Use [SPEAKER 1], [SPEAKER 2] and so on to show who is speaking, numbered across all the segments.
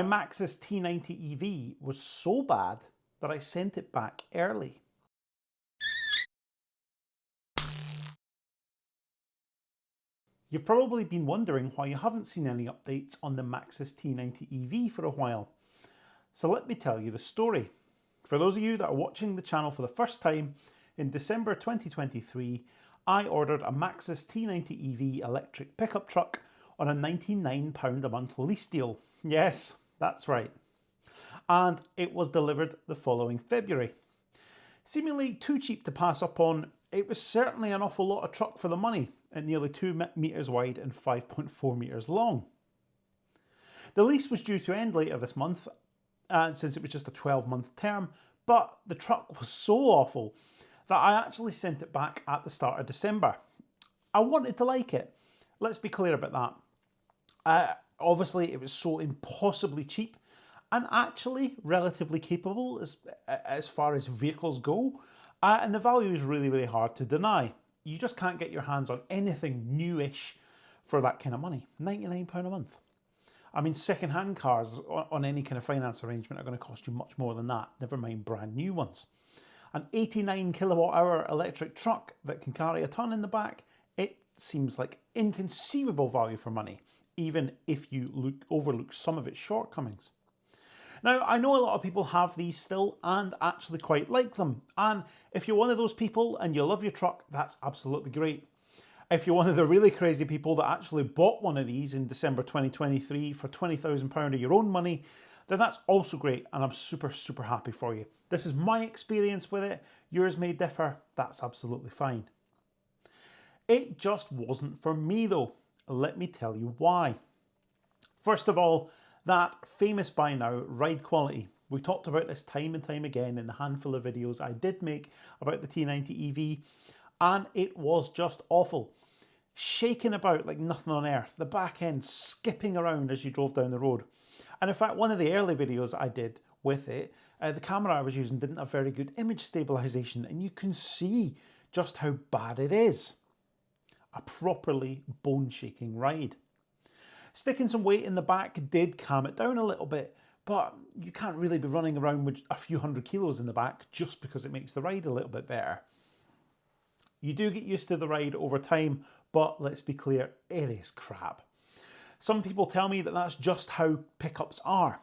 [SPEAKER 1] My Maxus T90EV was so bad that I sent it back early. You've probably been wondering why you haven't seen any updates on the Maxus T90EV for a while. So let me tell you the story. For those of you that are watching the channel for the first time, in December 2023, I ordered a Maxus T90EV electric pickup truck on a £99 a month lease deal. Yes, that's right. And it was delivered the following February. Seemingly too cheap to pass up on, it was certainly an awful lot of truck for the money, at nearly 2 metres wide and 5.4 metres long. The lease was due to end later this month, and since it was just a 12-month term, but the truck was so awful that I actually sent it back at the start of December. I wanted to like it. Let's be clear about that. Obviously, it was so impossibly cheap and actually relatively capable as far as vehicles go. And the value is really, really hard to deny. You just can't get your hands on anything newish for that kind of money. £99 a month. I mean, second-hand cars on any kind of finance arrangement are going to cost you much more than that, never mind brand new ones. An 89 kilowatt hour electric truck that can carry a ton in the back, it seems like inconceivable value for money, even if you overlook some of its shortcomings. Now, I know a lot of people have these still and actually quite like them. And if you're one of those people and you love your truck, that's absolutely great. If you're one of the really crazy people that actually bought one of these in December 2023 for £20,000 of your own money, then that's also great, and I'm super, super happy for you. This is my experience with it. Yours may differ. That's absolutely fine. It just wasn't for me though. Let me tell you why. First of all, that famous by now ride quality. We talked about this time and time again in the handful of videos I did make about the T90EV, and it was just awful. Shaking about like nothing on earth, the back end skipping around as you drove down the road. And in fact, one of the early videos I did with it, the camera I was using didn't have very good image stabilization, and you can see just how bad it is. A properly bone-shaking ride. Sticking some weight in the back did calm it down a little bit, but you can't really be running around with a few hundred kilos in the back just because it makes the ride a little bit better. You do get used to the ride over time, but let's be clear, it is crap. Some people tell me that that's just how pickups are,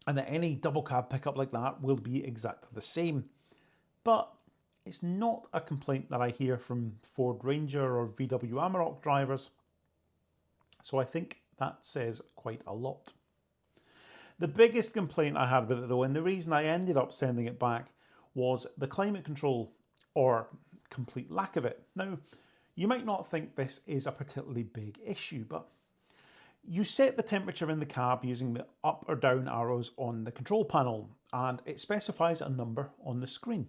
[SPEAKER 1] and that any double cab pickup like that will be exactly the same. But it's not a complaint that I hear from Ford Ranger or VW Amarok drivers. So I think that says quite a lot. The biggest complaint I had with it though, and the reason I ended up sending it back, was the climate control, or complete lack of it. Now, you might not think this is a particularly big issue, but you set the temperature in the cab using the up or down arrows on the control panel, and it specifies a number on the screen,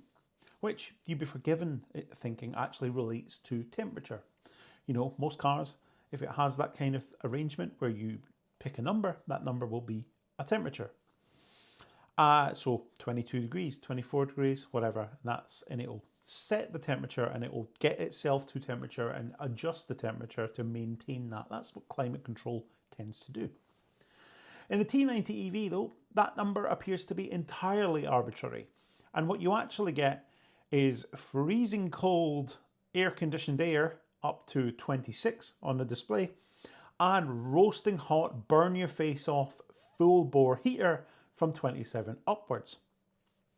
[SPEAKER 1] which you'd be forgiven thinking actually relates to temperature. You know, most cars, if it has that kind of arrangement where you pick a number, that number will be a temperature. So 22 degrees, 24 degrees, whatever, and it'll set the temperature and it will get itself to temperature and adjust the temperature to maintain that. That's what climate control tends to do. In the T90EV though, that number appears to be entirely arbitrary. And what you actually get is freezing cold air-conditioned air up to 26 on the display, and roasting hot, burn your face off, full bore heater from 27 upwards.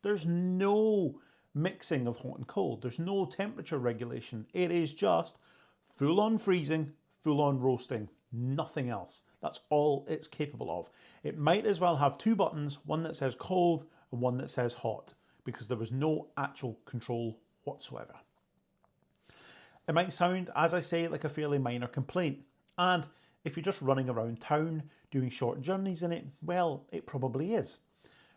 [SPEAKER 1] There's no mixing of hot and cold. There's no temperature regulation. It is just full on freezing, full on roasting, nothing else. That's all it's capable of. It might as well have two buttons, one that says cold and one that says hot, because there was no actual control whatsoever. It might sound, as I say, like a fairly minor complaint, and if you're just running around town doing short journeys in it, well, it probably is.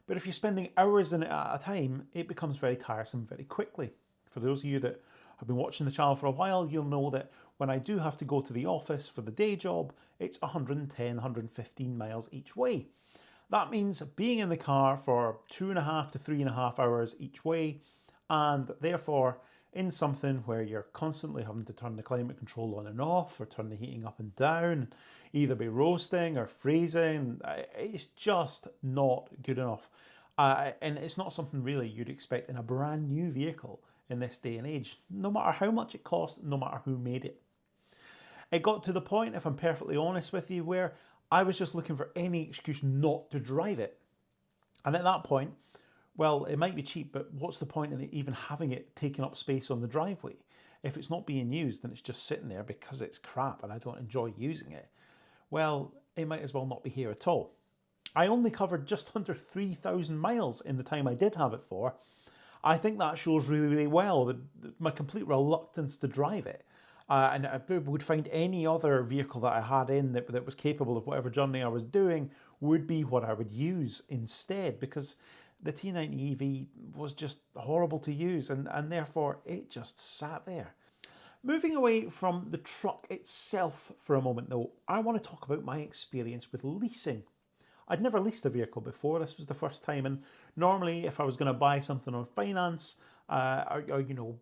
[SPEAKER 1] But if you're spending hours in it at a time, it becomes very tiresome very quickly. For those of you that have been watching the channel for a while, you'll know that when I do have to go to the office for the day job, it's 110, 115 miles each way. That means being in the car for 2.5 to 3.5 hours each way, and therefore in something where you're constantly having to turn the climate control on and off, or turn the heating up and down, either be roasting or freezing. It's just not good enough. And it's not something really you'd expect in a brand new vehicle in this day and age, no matter how much it cost, no matter who made it. It got to the point, if I'm perfectly honest with you, where I was just looking for any excuse not to drive it. And at that point, well, it might be cheap, but what's the point in even having it taking up space on the driveway? If it's not being used and it's just sitting there because it's crap and I don't enjoy using it, well, it might as well not be here at all. I only covered just under 3,000 miles in the time I did have it for. I think that shows really, really well my complete reluctance to drive it. And I would find any other vehicle that I had in that was capable of whatever journey I was doing would be what I would use instead, because the T90EV was just horrible to use, and therefore it just sat there. Moving away from the truck itself for a moment though, I want to talk about my experience with leasing. I'd never leased a vehicle before, this was the first time, and normally if I was going to buy something on finance, or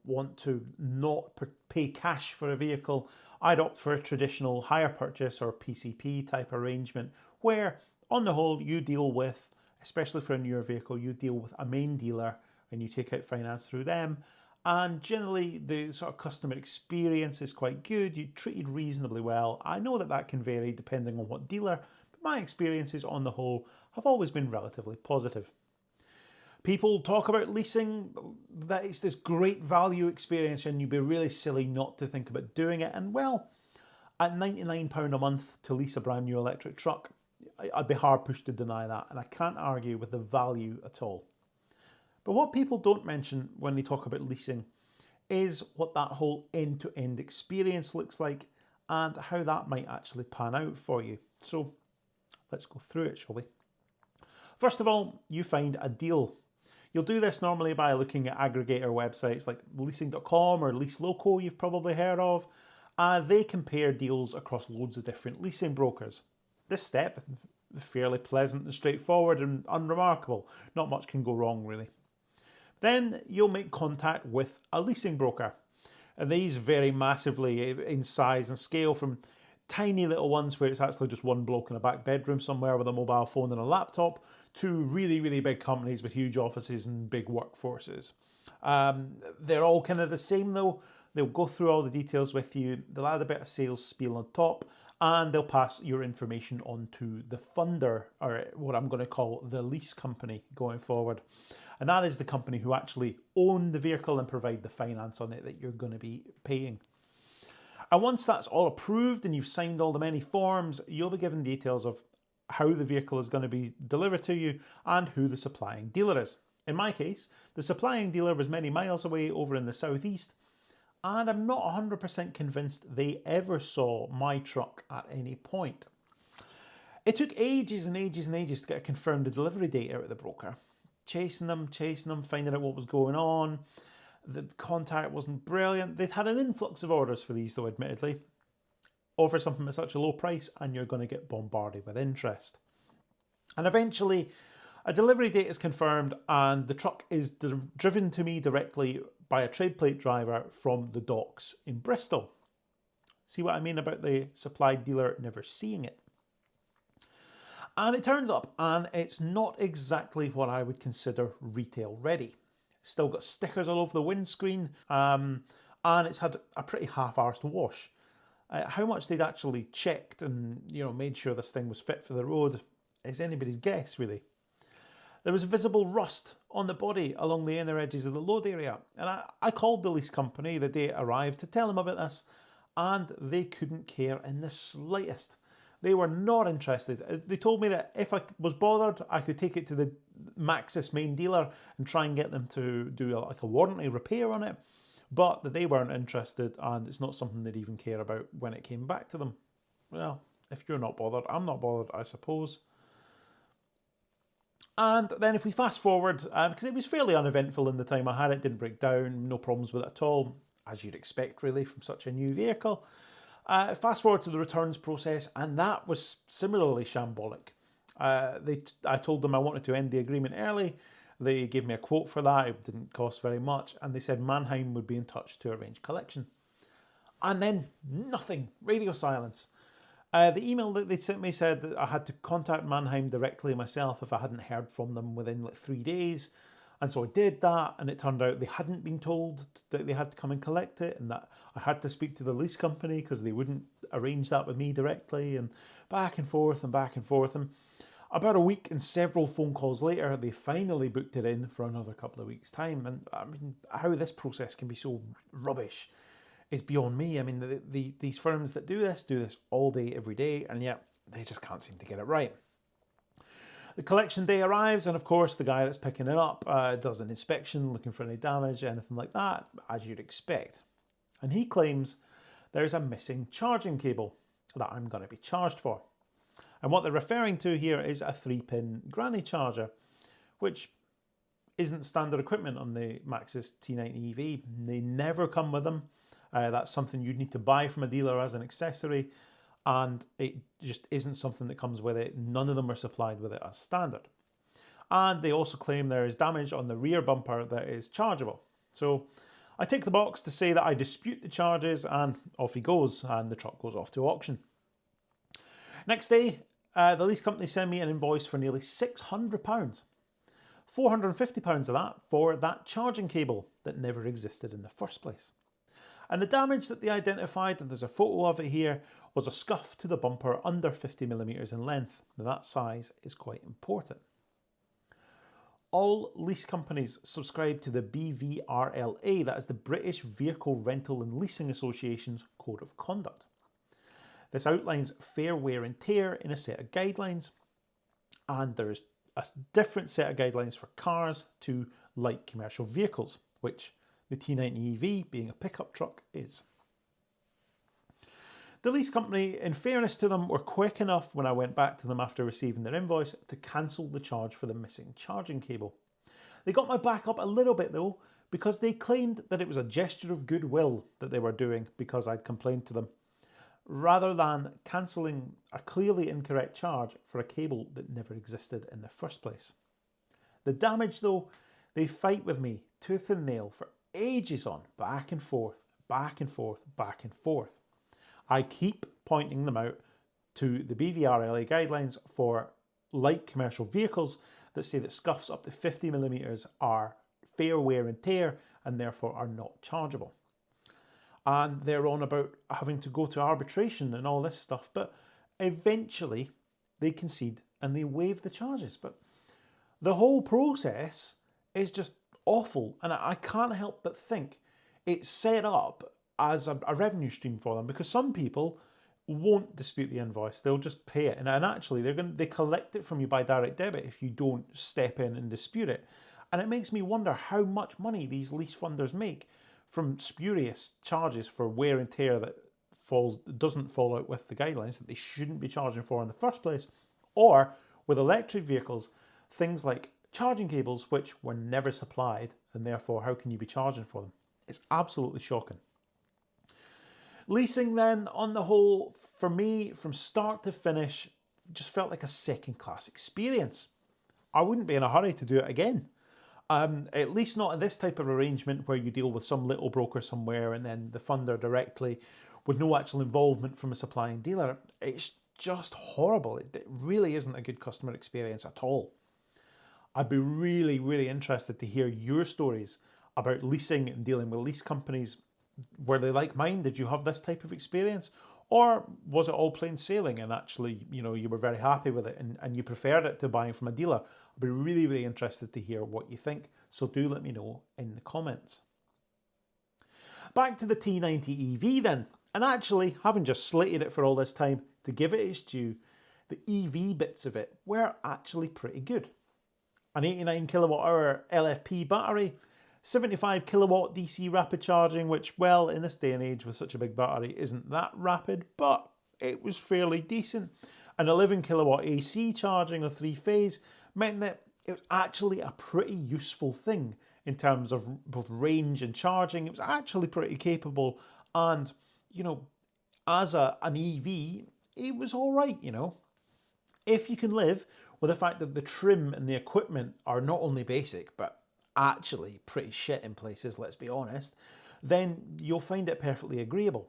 [SPEAKER 1] want to not pay cash for a vehicle, I'd opt for a traditional hire purchase or PCP type arrangement where on the whole you deal with, especially for a newer vehicle, you deal with a main dealer and you take out finance through them, and generally the sort of customer experience is quite good, you're treated reasonably well. I know that can vary depending on what dealer, but my experiences on the whole have always been relatively positive. People talk about leasing, that it's this great value experience and you'd be really silly not to think about doing it. And well, at £99 a month to lease a brand new electric truck, I'd be hard pushed to deny that. And I can't argue with the value at all. But what people don't mention when they talk about leasing is what that whole end-to-end experience looks like and how that might actually pan out for you. So let's go through it, shall we? First of all, you find a deal. You'll do this normally by looking at aggregator websites like leasing.com or Lease Loco you've probably heard of. They compare deals across loads of different leasing brokers. This step is fairly pleasant and straightforward and unremarkable. Not much can go wrong really. Then you'll make contact with a leasing broker. And these vary massively in size and scale, from tiny little ones where it's actually just one bloke in a back bedroom somewhere with a mobile phone and a laptop, to really, really big companies with huge offices and big workforces. They're all kind of the same though. They'll go through all the details with you, they'll add a bit of sales spiel on top, and they'll pass your information on to the funder, or what I'm going to call the lease company going forward. And that is the company who actually own the vehicle and provide the finance on it that you're going to be paying. And once that's all approved and you've signed all the many forms, you'll be given details of how the vehicle is going to be delivered to you and who the supplying dealer is. In my case, the supplying dealer was many miles away over in the southeast, and I'm not 100% convinced they ever saw my truck at any point. It took ages and ages and ages to get a confirmed delivery date out of the broker. Chasing them, finding out what was going on. The contact wasn't brilliant. They'd had an influx of orders for these though, admittedly. Offer something at such a low price and you're going to get bombarded with interest. And eventually a delivery date is confirmed and the truck is driven to me directly by a trade plate driver from the docks in Bristol. See what I mean about the supplied dealer never seeing it? And it turns up and it's not exactly what I would consider retail ready. Still got stickers all over the windscreen, and it's had a pretty half-arsed wash. How much they'd actually checked and made sure this thing was fit for the road is anybody's guess, really. There was visible rust on the body along the inner edges of the load area, and I called the lease company the day it arrived to tell them about this, and they couldn't care in the slightest. They were not interested. They told me that if I was bothered, I could take it to the Maxus main dealer and try and get them to do a warranty repair on it, but that they weren't interested and it's not something they'd even care about when it came back to them. Well, if you're not bothered, I'm not bothered, I suppose. And then if we fast forward, because it was fairly uneventful in the time I had it, didn't break down, no problems with it at all, as you'd expect really from such a new vehicle. Fast forward to the returns process, and that was similarly shambolic. I told them I wanted to end the agreement early. They gave me a quote for that. It didn't cost very much, and they said Mannheim would be in touch to arrange collection. And then nothing, radio silence. The email that they sent me said that I had to contact Mannheim directly myself if I hadn't heard from them within like 3 days. And so I did that, and it turned out they hadn't been told that they had to come and collect it, and that I had to speak to the lease company because they wouldn't arrange that with me directly, and back and forth and back and forth. And about a week and several phone calls later, they finally booked it in for another couple of weeks' time. And I mean, how this process can be so rubbish is beyond me. I mean, these firms that do this all day, every day, and yet they just can't seem to get it right. The collection day arrives, and of course the guy that's picking it up does an inspection, looking for any damage, anything like that, as you'd expect. And he claims there's a missing charging cable that I'm going to be charged for. And what they're referring to here is a 3-pin granny charger, which isn't standard equipment on the Maxus T90EV. They never come with them. That's something you'd need to buy from a dealer as an accessory, and it just isn't something that comes with it. None of them are supplied with it as standard. And they also claim there is damage on the rear bumper that is chargeable. So I tick the box to say that I dispute the charges, and off he goes, and the truck goes off to auction. Next day, the lease company sent me an invoice for nearly £600. £450 of that for that charging cable that never existed in the first place. And the damage that they identified, and there's a photo of it here, was a scuff to the bumper under 50mm in length. Now that size is quite important. All lease companies subscribe to the BVRLA, that is the British Vehicle Rental and Leasing Association's Code of Conduct. This outlines fair wear and tear in a set of guidelines, and there's a different set of guidelines for cars to light commercial vehicles, which the T90EV, being a pickup truck, is. The lease company, in fairness to them, were quick enough when I went back to them after receiving their invoice to cancel the charge for the missing charging cable. They got my back up a little bit though, because they claimed that it was a gesture of goodwill that they were doing because I'd complained to them, rather than cancelling a clearly incorrect charge for a cable that never existed in the first place. The damage though, they fight with me tooth and nail for ages on, back and forth, back and forth, back and forth. I keep pointing them out to the BVRLA guidelines for light commercial vehicles that say that scuffs up to 50mm are fair wear and tear and therefore are not chargeable. And they're on about having to go to arbitration and all this stuff, but eventually they concede and they waive the charges. But the whole process is just awful, and I can't help but think it's set up as a revenue stream for them, because some people won't dispute the invoice, they'll just pay it, and actually they collect it from you by direct debit if you don't step in and dispute it. And it makes me wonder how much money these lease funders make from spurious charges for wear and tear that doesn't fall out with the guidelines, that they shouldn't be charging for in the first place, or with electric vehicles, things like charging cables which were never supplied, and therefore how can you be charging for them? It's absolutely shocking. Leasing then, on the whole, for me, from start to finish, just felt like a second-class experience. I wouldn't be in a hurry to do it again. At least not in this type of arrangement where you deal with some little broker somewhere and then the funder directly with no actual involvement from a supplying dealer. It's just horrible. It really isn't a good customer experience at all. I'd be really, really interested to hear your stories about leasing and dealing with lease companies. Were they like mine? Did you have this type of experience? Or was it all plain sailing and actually, you were very happy with it and you preferred it to buying from a dealer? I'd be really, really interested to hear what you think. So do let me know in the comments. Back to the T90EV then. And actually, having just slated it for all this time, to give it its due, the EV bits of it were actually pretty good. An 89 kilowatt hour LFP battery, 75 kilowatt DC rapid charging, which, well, in this day and age with such a big battery isn't that rapid, but it was fairly decent. An 11 kilowatt AC charging of 3-phase meant that it was actually a pretty useful thing in terms of both range and charging. It was actually pretty capable, and, as an EV, it was all right, If you can live with the fact that the trim and the equipment are not only basic, but actually pretty shit in places, let's be honest, then you'll find it perfectly agreeable.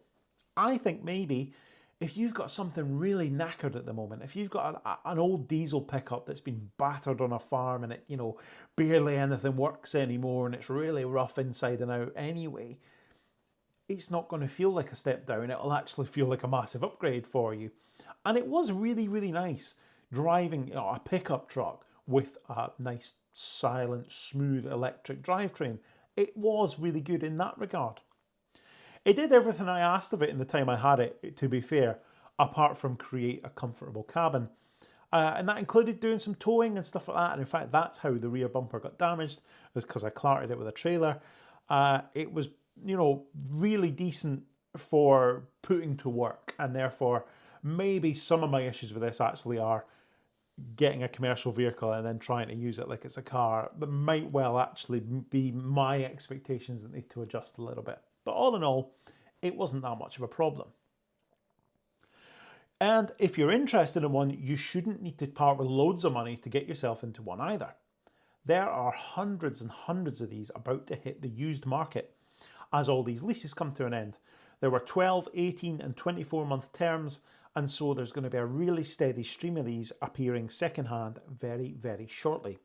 [SPEAKER 1] I think maybe if you've got something really knackered at the moment, if you've got an old diesel pickup that's been battered on a farm and it, you know, barely anything works anymore and it's really rough inside and out anyway, it's not going to feel like a step down. It'll actually feel like a massive upgrade for you. And it was really, really nice driving, you know, a pickup truck with a nice, silent, smooth electric drivetrain. It was really good in that regard. It did everything I asked of it in the time I had it, to be fair, apart from create a comfortable cabin. And that included doing some towing and stuff like that. And in fact, that's how the rear bumper got damaged, was because I clarted it with a trailer. It was, you know, really decent for putting to work. And therefore, maybe some of my issues with this actually are getting a commercial vehicle and then trying to use it like it's a car. That might well actually be my expectations that need to adjust a little bit. But all in all, it wasn't that much of a problem. And if you're interested in one, you shouldn't need to part with loads of money to get yourself into one either. There are hundreds and hundreds of these about to hit the used market as all these leases come to an end. There were 12, 18 and 24-month terms, and so there's going to be a really steady stream of these appearing secondhand very, very shortly.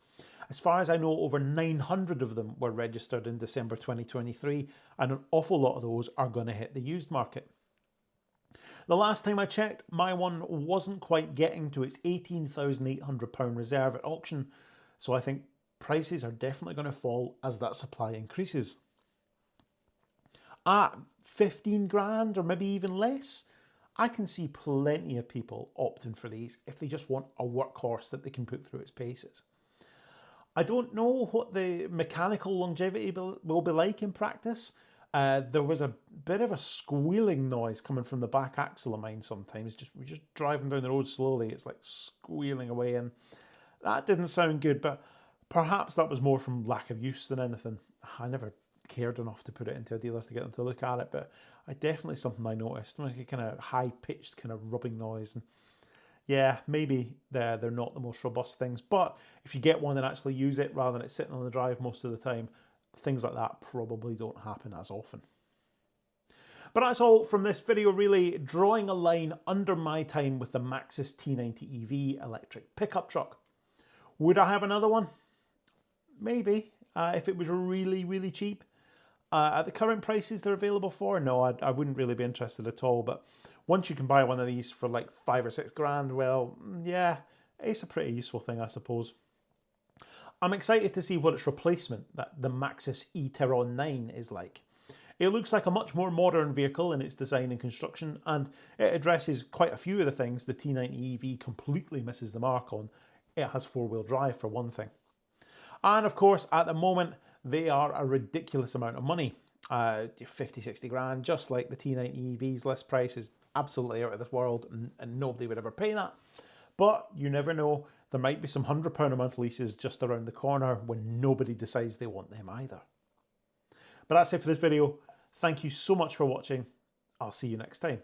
[SPEAKER 1] As far as I know, over 900 of them were registered in December 2023, and an awful lot of those are going to hit the used market. The last time I checked, my one wasn't quite getting to its £18,800 reserve at auction, so I think prices are definitely going to fall as that supply increases. At 15 grand or maybe even less, I can see plenty of people opting for these if they just want a workhorse that they can put through its paces. I don't know what the mechanical longevity will be like in practice. There was a bit of a squealing noise coming from the back axle of mine sometimes. We're just driving down the road slowly, it's like squealing away, and that didn't sound good, but perhaps that was more from lack of use than anything. I never cared enough to put it into a dealer to get them to look at it, but definitely something I noticed, like a kind of high-pitched kind of rubbing noise. And yeah, maybe they're not the most robust things, but if you get one and actually use it rather than it sitting on the drive most of the time, things like that probably don't happen as often. But that's all from this video, really, drawing a line under my time with the Maxus T90EV electric pickup truck. Would I have another one? Maybe, if it was really, really cheap. At the current prices they're available for, no, I wouldn't really be interested at all. But once you can buy one of these for like 5 or 6 grand, well, yeah, it's a pretty useful thing, I suppose. I'm excited to see what its replacement, the Maxus E-Tron 9, is like. It looks like a much more modern vehicle in its design and construction, and it addresses quite a few of the things the T90EV completely misses the mark on. It has 4-wheel drive, for one thing. And of course, at the moment, they are a ridiculous amount of money. 50, 60 grand, just like the T90EV's list price is absolutely out of this world, and nobody would ever pay that. But you never know, there might be some £100 a month leases just around the corner when nobody decides they want them either. But that's it for this video. Thank you so much for watching. I'll see you next time.